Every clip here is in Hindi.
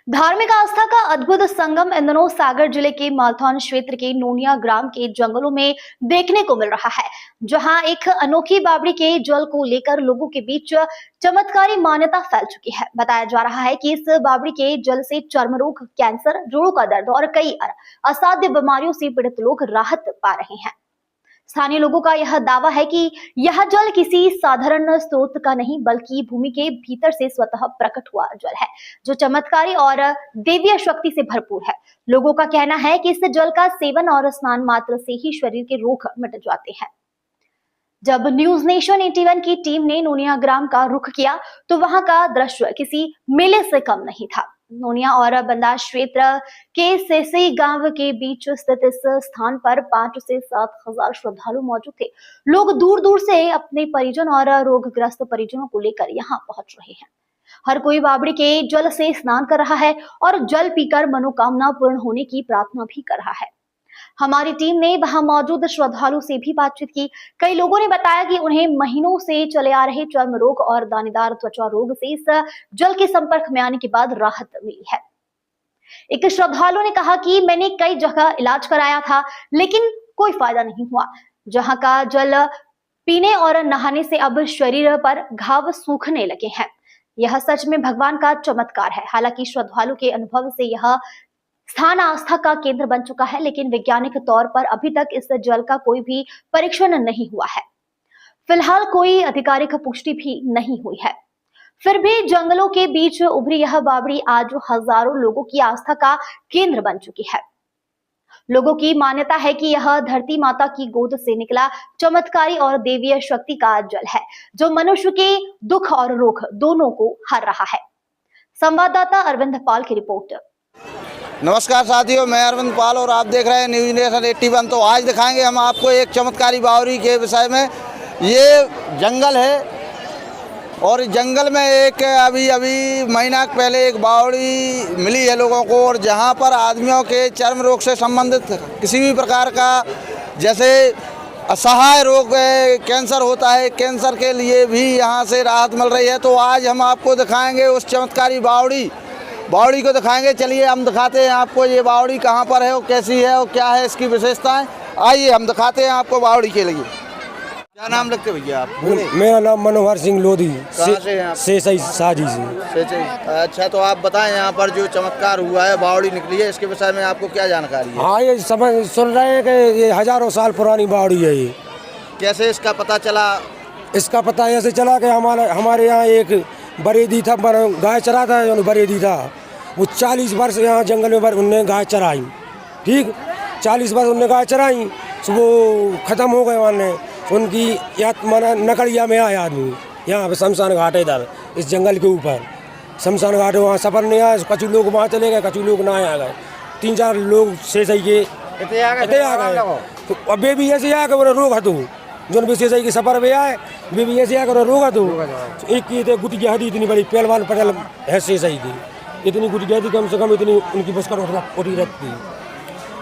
धार्मिक आस्था का अद्भुत संगम इन दिनों सागर जिले के मालथौन क्षेत्र के नोनिया ग्राम के जंगलों में देखने को मिल रहा है, जहां एक अनोखी बावड़ी के जल को लेकर लोगों के बीच चमत्कारी मान्यता फैल चुकी है। बताया जा रहा है कि इस बावड़ी के जल से चर्म रोग, कैंसर, जोड़ों का दर्द और कई असाध्य बीमारियों से पीड़ित लोग राहत पा रहे हैं। स्थानीय लोगों का यह दावा है कि यह जल किसी साधारण स्रोत का नहीं बल्कि भूमि के भीतर से स्वतः प्रकट हुआ जल है, जो चमत्कारी और देवीय शक्ति से भरपूर है। लोगों का कहना है कि इस जल का सेवन और स्नान मात्र से ही शरीर के रोग मिट जाते हैं। जब न्यूज नेशन 81 की टीम ने नोनिया ग्राम का रुख किया तो वहां का दृश्य किसी मेले से कम नहीं था। नोनिया और बंदा क्षेत्र के सेसई गांव के बीच स्थित इस स्थान पर 5 से 7 हजार श्रद्धालु मौजूद थे। लोग दूर दूर से अपने परिजन और रोगग्रस्त परिजनों को लेकर यहाँ पहुंच रहे हैं। हर कोई बावड़ी के जल से स्नान कर रहा है और जल पीकर मनोकामना पूर्ण होने की प्रार्थना भी कर रहा है। हमारी टीम ने वहां मौजूद श्रद्धालु से भी बातचीत की। कई लोगों ने बताया कि उन्हें महीनों से चले आ रहे चर्म रोग और दानेदार त्वचा रोग से इस जल के संपर्क में आने के बाद राहत मिली है। एक श्रद्धालु ने कहा कि मैंने कई जगह इलाज कराया था लेकिन कोई फायदा नहीं हुआ। जहां का जल पीने और नहाने से अब शरीर पर घाव सूखने लगे हैं। यह सच में भगवान का चमत्कार है। हालांकि श्रद्धालु के अनुभव से यह स्थान आस्था का केंद्र बन चुका है, लेकिन वैज्ञानिक तौर पर अभी तक इस जल का कोई भी परीक्षण नहीं हुआ है। फिलहाल कोई आधिकारिक पुष्टि भी नहीं हुई है। फिर भी जंगलों के बीच उभरी यह बावड़ी आज हजारों लोगों की आस्था का केंद्र बन चुकी है। लोगों की मान्यता है कि यह धरती माता की गोद से निकला चमत्कारी और देवीय शक्ति का जल है, जो मनुष्य के दुख और रोग दोनों को हर रहा है। संवाददाता अरविंद पाल की रिपोर्ट। नमस्कार साथियों, मैं अरविंद पाल और आप देख रहे हैं न्यूज नेशन 81। तो आज दिखाएंगे हम आपको एक चमत्कारी बावड़ी के विषय में। ये जंगल है और जंगल में एक अभी महीना पहले एक बावड़ी मिली है लोगों को, और जहां पर आदमियों के चर्म रोग से संबंधित किसी भी प्रकार का, जैसे असहाय रोग है, कैंसर होता है, कैंसर के लिए भी यहां से राहत मिल रही है। तो आज हम आपको दिखाएंगे उस चमत्कारी बावड़ी को दिखाएंगे। चलिए हम दिखाते हैं आपको ये बावड़ी कहाँ पर है और कैसी है और क्या है इसकी विशेषताएं। आइए हम दिखाते हैं आपको बावड़ी के लिए। क्या नाम लगते भैया आप? मेरा नाम मनोहर सिंह लोधी। कहाँ से हैं आप? सेसई साजी से। अच्छा, तो आप बताएं यहाँ पर जो चमत्कार हुआ है, बावड़ी निकली है, इसके विषय में आपको क्या जानकारी है? हाँ, ये समझ सुन रहे हैं कि ये हजारों साल पुरानी बावड़ी है। ये कैसे इसका पता चला? इसका पता ऐसे चला कि हमारे यहाँ एक बरेदी था, गाय चराता है। बरेदी था, वो 40 वर्ष यहाँ जंगल में उनने गाय चराई। ठीक, 40 वर्ष उनने गाय चराई, वो खत्म हो गए। माने उनकी याद माना नकड़िया में आया आदमी, यहाँ पे शमशान घाट है इधर इस जंगल के ऊपर। शमशान घाट है, वहाँ सफर नहीं आया। कचू लोग वहाँ चले गए, कचू लोग ना आ गए। 3-4 लोग सेसई के इतने आ गए। तो अब वे भी ऐसे आया कि रोग हतो जो भी सेसई के सफर में आए, वे भी ऐसे आया रोग हतो। एक की गुटिया हदी इतनी बड़ी पहलवान पटेल है सेसई की, इतनी गुटिया थी, कम से कम इतनी उनकी बसकर उठी रहती।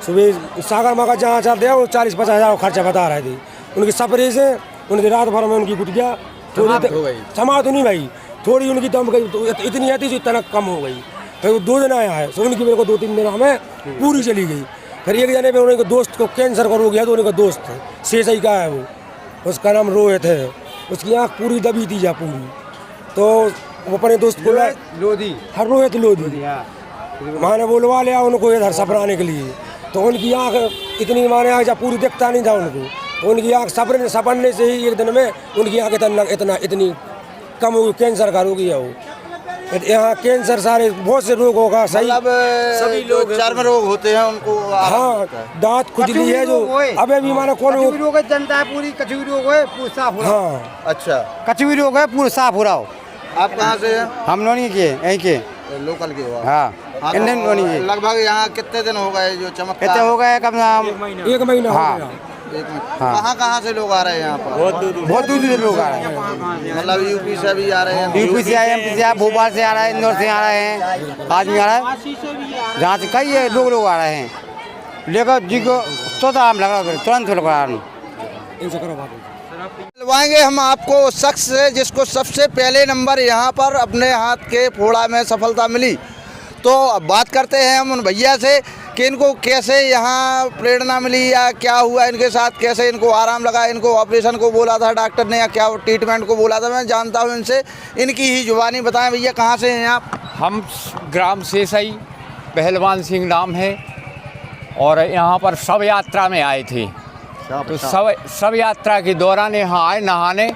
सुबह सागर माँ का जहाँ चल दिया वो 40-50 हज़ार खर्चा बता रहे थे। उनके सफरे से उनकी रात भर में उनकी गुटिया थोड़ी समाप्त नहीं भाई, थोड़ी उनकी दम गई, तो इतनी आती जो इतना कम हो गई। फिर वो 2 दिन आया है, तो उनकी मेरे को 2-3 दिन हमें पूरी चली गई। फिर एक जने पे उनके दोस्त को कैंसर का रोग है, तो उनका दोस्त है सेसई का है, वो उसका नाम रोहित है। उसकी आँख पूरी दबी थी जा पूरी, तो वो अपने दोस्त को लोधी, हर रोहित लोधी माने बोलवा लिया उनको इधर सफराने के लिए। तो उनकी आँख इतनी माने आँख जब पूरी दिखता नहीं था उनको, तो उनकी आँख सपरने से ही एक दिन में उनकी आँख इतनी कम हुई। कैंसर का रोगी है वो। यहाँ कैंसर सारे बहुत से रोग होगा, सही सभी लोग चर्म रोग होते हैं उनको। हाँ, दांत खुजली है जो अबे भी माना कौन रोग है, जनता है पूरी कचुई रोग है, पूरा साफ हो रहा। हाँ, अच्छा, कचुई रोग है, पूरा साफ हो रहा हो। आप कहाँ से हैं? हम नोनी के, यहीं के लोकल के हो? हाँ, इंडियन नोनी के। लगभग यहाँ कितने दिन हो गए जो चमत्कार? कितने हो गए? कम एक महीना हाँ। हो गया। कहाँ से लोग आ रहे हैं यहाँ पर? बहुत दूर से लोग आ रहे हैं। मतलब यूपी से भी आ रहे हैं? यूपी से आए, एमपी से आए, भोपाल से आ रहा है, इंदौर से आ रहे हैं, आदमी आ रहा है, जहाँ से कई लोग आ रहे हैं। लेकर जी को आम लग रहा है, तुरंत लगा मिलवाएंगे हम आपको उस शख्स से जिसको सबसे पहले नंबर यहाँ पर अपने हाथ के फोड़ा में सफलता मिली। तो अब बात करते हैं हम उन भैया से कि इनको कैसे यहाँ प्रेरणा मिली या क्या हुआ इनके साथ, कैसे इनको आराम लगा, इनको ऑपरेशन को बोला था डॉक्टर ने या क्या ट्रीटमेंट को बोला था। मैं जानता हूँ इनसे, इनकी ही जुबानी बताएं। भैया कहाँ से हैं आप? हम ग्राम सेसई, पहलवान सिंह नाम है और यहाँ पर शव यात्रा में आए थे। तो शव यात्रा के दौरान यहाँ आए नहाने,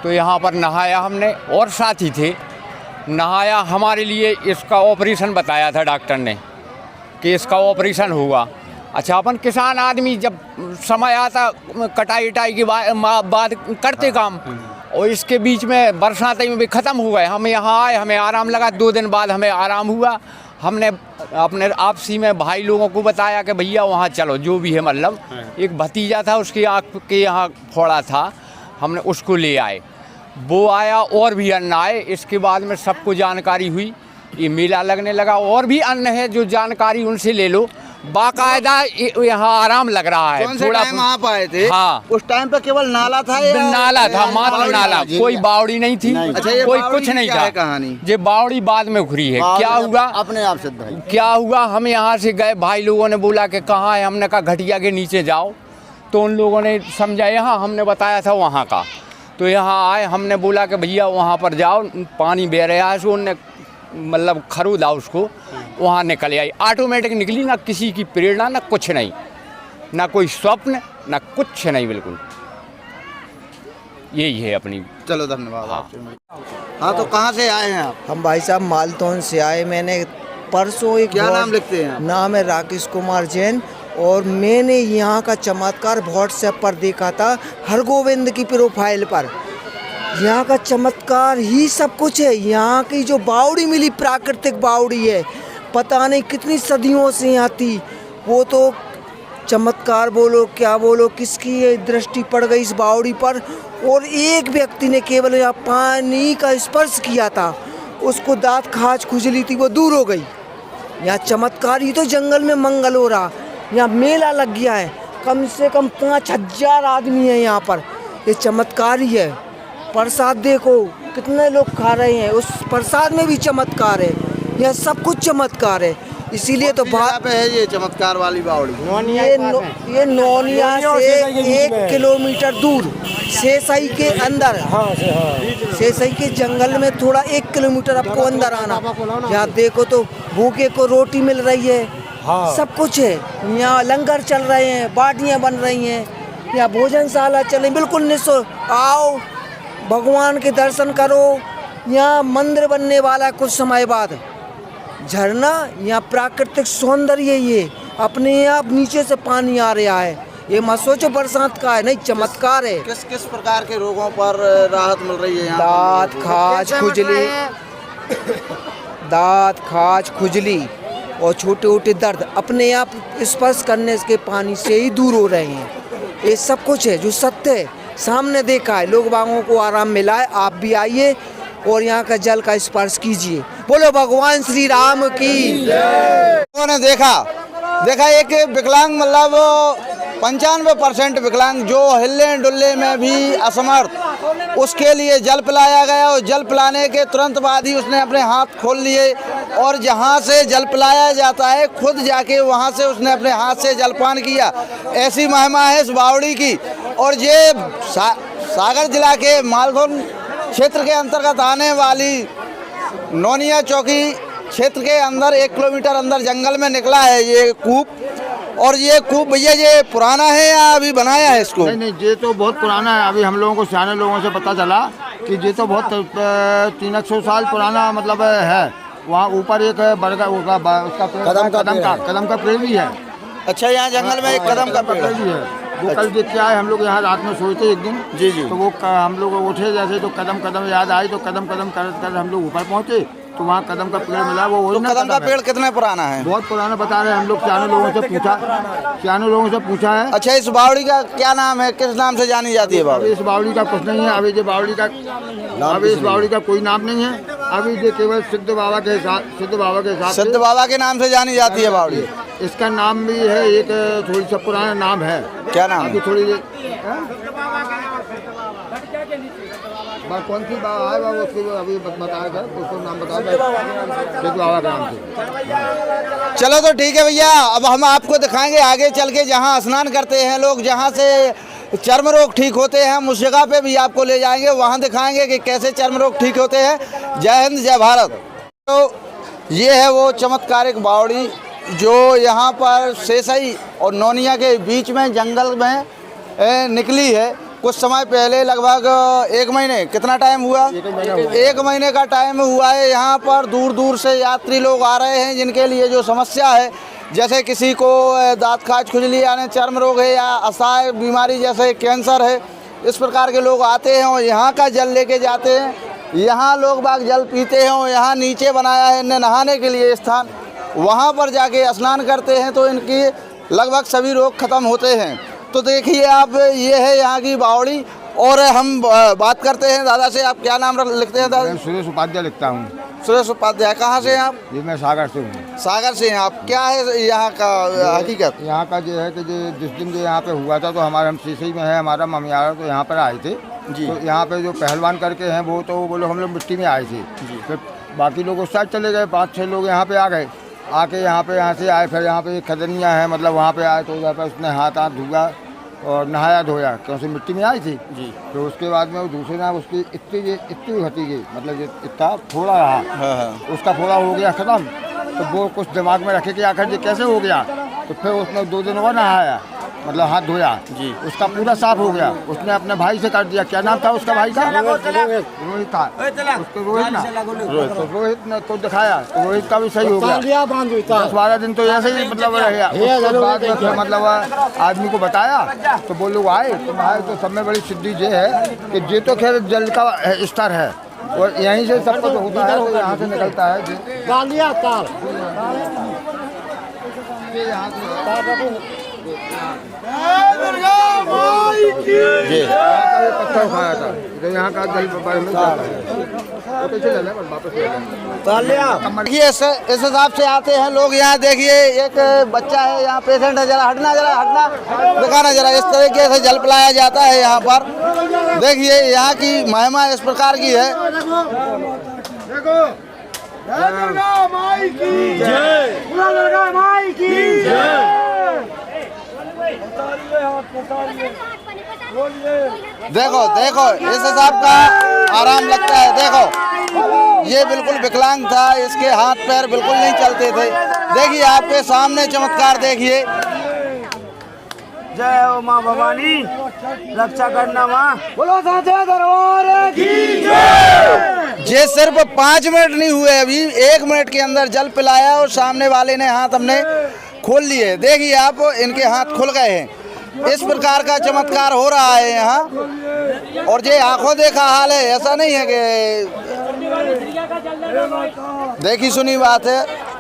तो यहाँ पर नहाया हमने और साथी थे। नहाया, हमारे लिए इसका ऑपरेशन बताया था डॉक्टर ने कि इसका ऑपरेशन होगा। अच्छा, अपन किसान आदमी जब समय आता कटाई की बात करते काम, और इसके बीच में बरसात में भी ख़त्म हो गए। हम यहाँ आए, हमें आराम लगा, 2 दिन बाद हमें आराम हुआ। हमने अपने आपसी में भाई लोगों को बताया कि भैया वहाँ चलो, जो भी है, मतलब एक भतीजा था उसकी आँख के यहाँ फोड़ा था, हमने उसको ले आए, वो आया और भी अन्य आए। इसके बाद में सबको जानकारी हुई, ये मेला लगने लगा। और भी अन्य है जो जानकारी उनसे ले लो, बाकायदा यहाँ आराम लग रहा है। कौन से टाइम आप आए थे? हाँ, उस टाइम पे केवल नाला था या नाला था, मात्र नाला, कोई बावड़ी नहीं थी। अच्छा, ये कोई बावड़ी कुछ की नहीं क्या था। है कहानी? ये बावड़ी बाद में घुरी है। क्या हुआ अपने आप से भाई, क्या हुआ, हम यहाँ से गए, भाई लोगों ने बोला कि कहाँ है, हमने कहा घटिया के नीचे जाओ, तो उन लोगों ने समझा यहाँ, हमने बताया था वहाँ का। तो यहाँ आए, हमने बोला कि भैया वहाँ पर जाओ, पानी बह रहा है, सो उनने मतलब खरीदा उसको, वहाँ निकल आई, ऑटोमेटिक निकली, ना किसी की प्रेरणा, ना कुछ नहीं, ना कोई स्वप्न, ना कुछ नहीं, बिल्कुल यही है अपनी। चलो धन्यवाद आपसे। हाँ, तो कहाँ से आए हैं आप? हम भाई साहब मालतौन से आए। मैंने परसों एक क्या नाम लिखते हैं आप? नाम है राकेश कुमार जैन, और मैंने यहाँ का चमत्कार व्हाट्सएप पर देखा था, हरगोविंद की प्रोफाइल पर। यहाँ का चमत्कार ही सब कुछ है। यहाँ की जो बावड़ी मिली, प्राकृतिक बावड़ी है, पता नहीं कितनी सदियों से यहाँ थी, वो तो चमत्कार बोलो क्या बोलो, किसकी ये दृष्टि पड़ गई इस बावड़ी पर। और एक व्यक्ति ने केवल यहाँ पानी का स्पर्श किया था, उसको दांत खाज खुजली थी, वो दूर हो गई। यहाँ चमत्कार ही तो जंगल में मंगल हो रहा। यहाँ मेला लग गया है, कम से कम 5000 आदमी है यहाँ पर, ये चमत्कार ही है। प्रसाद देखो कितने लोग खा रहे हैं, उस प्रसाद में भी चमत्कार है। यह सब कुछ चमत्कार है, इसीलिए तो बात पे है ये चमत्कार वाली बावड़ी। ये नोनिया से 1 किलोमीटर दूर सेसई के अंदर, सेसई के जंगल में थोड़ा 1 किलोमीटर आपको अंदर आना। यहाँ देखो तो भूखे को रोटी मिल रही है, सब कुछ है। यहाँ लंगर चल रहे हैं, बाटियाँ बन रही हैं, यहाँ भोजनशाला चल रही, बिल्कुल निःशुल्क। आओ, भगवान के दर्शन करो। यहाँ मंदिर बनने वाला है कुछ समय बाद, झरना, यहाँ प्राकृतिक सौंदर्य, ये अपने आप नीचे से पानी आ रहा है। ये मत सोचो बरसात का है, नहीं, चमत्कार है। किस किस प्रकार के रोगों पर राहत मिल रही है यहाँ? दांत खाज खुजली, दांत खाज खुजली और छोटे छोटे दर्द अपने आप स्पर्श करने के पानी से ही दूर हो रहे हैं। ये सब कुछ है जो सत्य है, सामने देखा है, लोग बागों को आराम मिला है। आप भी आइए और यहाँ का जल का स्पर्श कीजिए। बोलो भगवान श्री राम की। उन्होंने देखा एक विकलांग, मतलब 95% विकलांग जो हिलने डुलने में भी असमर्थ, उसके लिए जल पिलाया गया, और जल पिलाने के तुरंत बाद ही उसने अपने हाथ खोल लिए, और जहाँ से जल पिलाया जाता है खुद जाके वहाँ से उसने अपने हाथ से जलपान किया। ऐसी महिमा है इस बावड़ी की। और ये सागर जिला के मालथौन क्षेत्र के अंतर्गत आने वाली नोनिया चौकी क्षेत्र के अंदर 1 किलोमीटर अंदर जंगल में निकला है ये कूप। और ये कूप भैया ये पुराना है या अभी बनाया है इसको? नहीं, ये तो बहुत पुराना है। अभी हम लोगों को सियाने लोगों से पता चला कि ये तो बहुत 300 साल पुराना मतलब है। वहाँ ऊपर एक बरगा उसका कदम का पेड़ भी है। अच्छा, यहाँ जंगल में एक कदम का पेड़ भी है। वो कल देख के आए हम लोग, यहाँ रात में सोए एक दिन। जी। तो वो हम लोग उठे जैसे, तो कदम याद आई, तो कदम कर हम लोग ऊपर पहुँचे, तो वहाँ कदम का पेड़ मिला। वो कदम का पेड़ कितने पुराना है? बहुत पुराना बता रहे हैं हम लोग, सियाने लोगों से पूछा है। अच्छा, इस बावड़ी का क्या नाम है, किस नाम से जानी जाती है बावड़ी? इस बावड़ी का कुछ नहीं है अभी, इस बावड़ी का कोई नाम नहीं है अभी। ये केवल सिद्ध बाबा के नाम से जानी जाती है बावड़ी। इसका नाम भी है, एक थोड़ी सा पुराना नाम है। क्या नाम है? थोड़ी बस कौन सी बाबा है बाबा उसको अभी बताया था, उसको नाम बताओ सिद्ध बाबा के नाम से। चलो तो ठीक है भैया, अब हम आपको दिखाएंगे आगे चल के जहाँ स्नान करते हैं लोग, जहाँ से चर्म रोग ठीक होते हैं, हम उस जगह पे भी आपको ले जाएंगे, वहाँ दिखाएंगे कि कैसे चर्म रोग ठीक होते हैं। जय हिंद जय भारत। तो ये है वो चमत्कारिक बावड़ी जो यहाँ पर सेसई और नोनिया के बीच में जंगल में निकली है। कुछ समय पहले लगभग 1 महीने, कितना टाइम हुआ? 1 महीने का टाइम हुआ है। यहाँ पर दूर दूर से यात्री लोग आ रहे हैं जिनके लिए जो समस्या है, जैसे किसी को दांत खाज खुजली यानी चर्म रोग है या असाय बीमारी जैसे कैंसर है, इस प्रकार के लोग आते हैं और यहाँ का जल लेके जाते हैं। यहाँ लोग बाग जल पीते हैं और यहाँ नीचे बनाया है इनने नहाने के लिए स्थान, वहाँ पर जाके स्नान करते हैं तो इनकी लगभग सभी रोग खत्म होते हैं। तो देखिए आप, ये है यहाँ की बावड़ी। और हम बात करते हैं दादा से। आप क्या नाम लिखते हैं दादा? मैं सुरेश उपाध्याय लिखता हूँ। सुरेश उपाध्याय, कहाँ से हैं आप? जी मैं सागर से हूँ। सागर से हैं आप। क्या है यहाँ का हकीकत? यहाँ का जो है कि जिस दिन जो यहाँ पे हुआ था तो हमारे हम सीसई में है, हमारा ममियारा तो यहाँ पर आए थे जी। तो यहाँ पे जो पहलवान करके हैं वो तो बोलो हम लोग मिट्टी में आए थे, फिर बाकी लोग उस साइड चले गए, 5-6 लोग यहाँ पे आ गए, आके यहाँ से आए, फिर यहाँ पे एक खदनिया है, मतलब वहाँ पे आए तो उधर पर उसने हाथ धोया और नहाया धोया क्योंकि मिट्टी में आई थी जी। तो उसके बाद में वो दूसरे ना उसकी इतनी भतीजी, मतलब इतना फोड़ा रहा, उसका फोड़ा हो गया ख़त्म। तो वो कुछ दिमाग में रखे कि आखिर ये कैसे हो गया, तो फिर उसने 2 दिन और नहाया, मतलब हाथ धोया जी, उसका पूरा साफ हो गया। उसने अपने भाई से कर दिया। क्या नाम था उसका भाई का? रोहित था। उसको रोहित ने को दिखाया तो रोहित का भी सही हो गया। 10-12 दिन तो ऐसे ही मतलब रहेगा। उसके बाद में फिर मतलब आदमी को बताया तो वो लोग आए तो सब में बड़ी सिद्धि ये है कि ये तो खैर जल का स्तर है और यहीं से सब कुछ होता है, तो यहाँ से निकलता है जी। पत्थर उठाया था तो यहाँ का जल देखिए इस हिसाब से आते हैं लोग यहाँ। देखिए एक बच्चा है यहाँ, पेशेंट है, जरा हटना दिखाना जरा। इस तरीके से जल पिलाया जाता है यहाँ पर। देखिए यहाँ की महिमा इस प्रकार की है। देखो माई की जय, माई की जय। देखो इस हिसाब का आराम लगता है। देखो ये बिल्कुल विकलांग था, इसके हाथ पैर बिल्कुल नहीं चलते थे। देखिए आपके सामने चमत्कार देखिए। जय हो माँ भवानी, रक्षा करना माँ। बोलो साचे दरबार की जय। ये सिर्फ 5 मिनट नहीं हुए, अभी 1 मिनट के अंदर जल पिलाया और सामने वाले ने हाथ हमने खोल लिए। देखिए आप, इनके हाथ खुल गए हैं। इस प्रकार का चमत्कार हो रहा है यहाँ। और ये आंखों देखा हाल है, ऐसा नहीं है कि देखी सुनी बात है,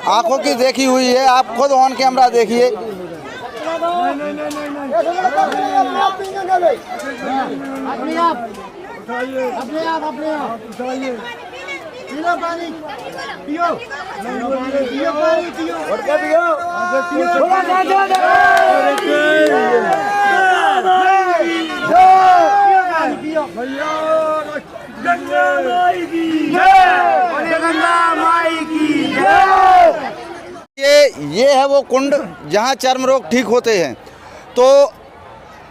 आंखों की देखी हुई है। आप खुद ऑन कैमरा देखिए। पियो पानी, पियो पानी, पियो और क्या पियो? गंगा माई की जय, गंगा माई की जय। ये है वो कुंड जहाँ चर्म रोग ठीक होते हैं। तो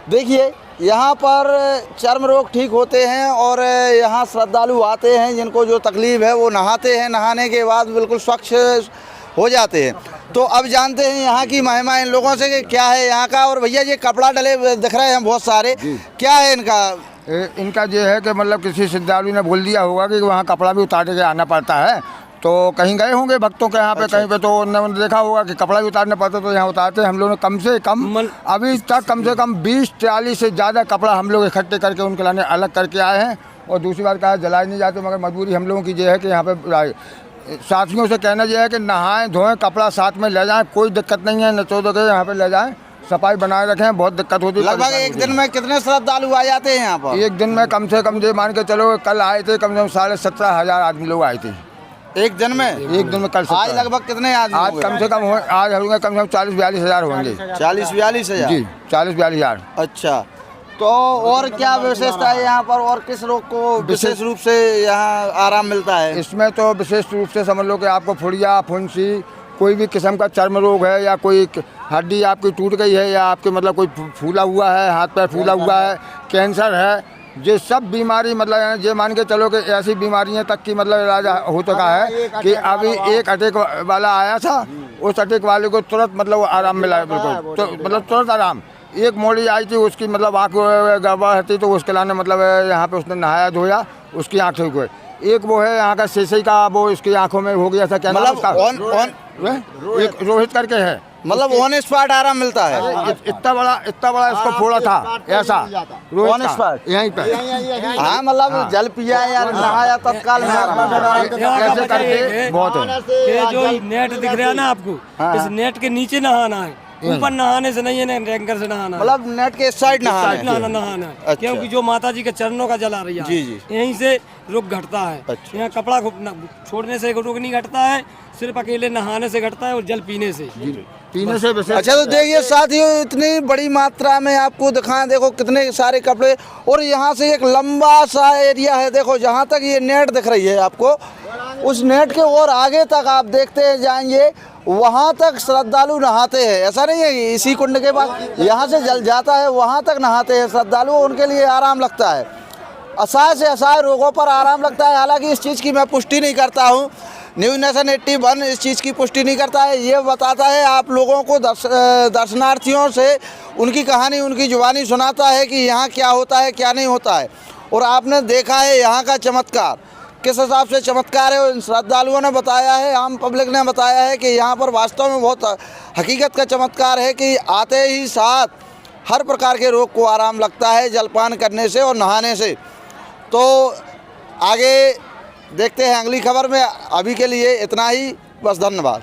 देखिए यहाँ पर चर्म रोग ठीक होते हैं और यहाँ श्रद्धालु आते हैं, जिनको जो तकलीफ़ है वो नहाते हैं, नहाने के बाद बिल्कुल स्वच्छ हो जाते हैं। तो अब जानते हैं यहाँ की महिमा इन लोगों से कि क्या है यहाँ का। और भैया ये कपड़ा डले दिख रहे हैं बहुत सारे, क्या है इनका? इनका ये है कि मतलब किसी श्रद्धालु ने बोल दिया होगा कि वहाँ कपड़ा भी उतार के आना पड़ता है, तो कहीं गए होंगे भक्तों के यहाँ पे कहीं पे, तो उन्होंने देखा होगा कि कपड़ा भी उतारना पड़ता, तो यहाँ उतारते हैं। हम लोगों ने कम से कम अभी तक कम से कम 20-40 से ज़्यादा कपड़ा हम लोग इकट्ठे करके उनके लाने अलग करके आए हैं। और दूसरी बात कहा, जलाए नहीं जाते, मगर मजबूरी हम लोगों की ये है कि यहाँ पे साथियों से कहना यह है कि नहाएं धोएं, कपड़ा साथ में ले जाएं, कोई दिक्कत नहीं है। नचो दो के यहाँ पे ले जाएं, सफाई बनाए रखें, बहुत दिक्कत होती है। लगभग एक दिन में कितने श्रद्धालु आ जाते हैं यहाँ पर? एक दिन में कम से कम ये मान के चलो, कल आए थे कम से कम 17,500 आदमी लोग आए थे एक दिन में। एक दिन में कल आज लगभग कितने आदमी? आज कम से कम आज होंगे कम से कम 40-42 हज़ार होंगे। 40-42 हज़ार जी, 40-42 हज़ार। अच्छा, तो और क्या विशेषता है यहाँ पर, और किस रोग को विशेष रूप से यहाँ आराम मिलता है? इसमें तो विशेष रूप से समझ लो कि आपको फुड़िया, फुंसी, कोई भी किस्म का चर्म रोग है, या कोई हड्डी आपकी टूट गई है, या आपके मतलब कोई फूला हुआ है, हाथ पैर फूला हुआ है, कैंसर है, ये सब बीमारी मतलब ये मान के चलो कि ऐसी बीमारियां तक की मतलब इलाज हो चुका है कि अभी एक अटैक वाला आया था, उस अटैक वाले को तुरंत मतलब आराम मिला, बिल्कुल तो मतलब तुरंत आराम। एक मोड़ी आई थी, उसकी मतलब आँख गड़बड़ थी, तो उसके लाने मतलब यहाँ पे उसने नहाया धोया, उसकी आँख ठीक हुई। एक वो है यहाँ का सेसई का, वो इसकी आँखों में हो गया था, क्या नाम उसका? एक रोहित करके है, मतलब ऑन स्पॉट आराम मिलता है। इतना बड़ा इसको फोड़ा था ऐसा ऑन स्पॉट यहीं पे। हाँ, मतलब जल पिया या नहाया तत्काल में कैसे करके बहुत है। ये जो नेट दिख रहा है ना आपको, इस नेट के नीचे नहाना है, ऊपर नहाने से नहीं है, टैंकर से नहाना है। मतलब नेट के साइड नहाना है। अच्छा। क्योंकि जो माता जी के चरणों का जल आ रही है, जी जी, यहीं से रोग घटता है। अच्छा। यहाँ कपड़ा छोड़ने से रोग नहीं घटता है, सिर्फ अकेले नहाने से घटता है और जल पीने से। पीने से विशेष। अच्छा, तो देखिए साथियों, इतनी बड़ी मात्रा में आपको दिखाएं, देखो कितने सारे कपड़े, और यहाँ से एक लंबा सा एरिया है, देखो जहाँ तक ये नेट दिख रही है आपको, उस नेट के और आगे तक आप देखते जाएंगे, वहाँ तक श्रद्धालु नहाते हैं। ऐसा नहीं है कि इसी कुंड के बाद यहाँ से जल जाता है, वहाँ तक नहाते हैं श्रद्धालु, उनके लिए आराम लगता है, असहाय से असहाय रोगों पर आराम लगता है। हालांकि इस चीज़ की मैं पुष्टि नहीं करता हूँ, न्यूज़ नेशन 81 इस चीज़ की पुष्टि नहीं करता है, ये बताता है आप लोगों को, दर्शनार्थियों से उनकी कहानी, उनकी जुबानी सुनाता है कि यहाँ क्या होता है, क्या नहीं होता है। और आपने देखा है यहाँ का चमत्कार, किस हिसाब से चमत्कार है, उन श्रद्धालुओं ने बताया है, आम पब्लिक ने बताया है कि यहाँ पर वास्तव में बहुत हकीकत का चमत्कार है कि आते ही साथ हर प्रकार के रोग को आराम लगता है जलपान करने से और नहाने से। तो आगे देखते हैं अगली खबर में, अभी के लिए इतना ही, बस धन्यवाद।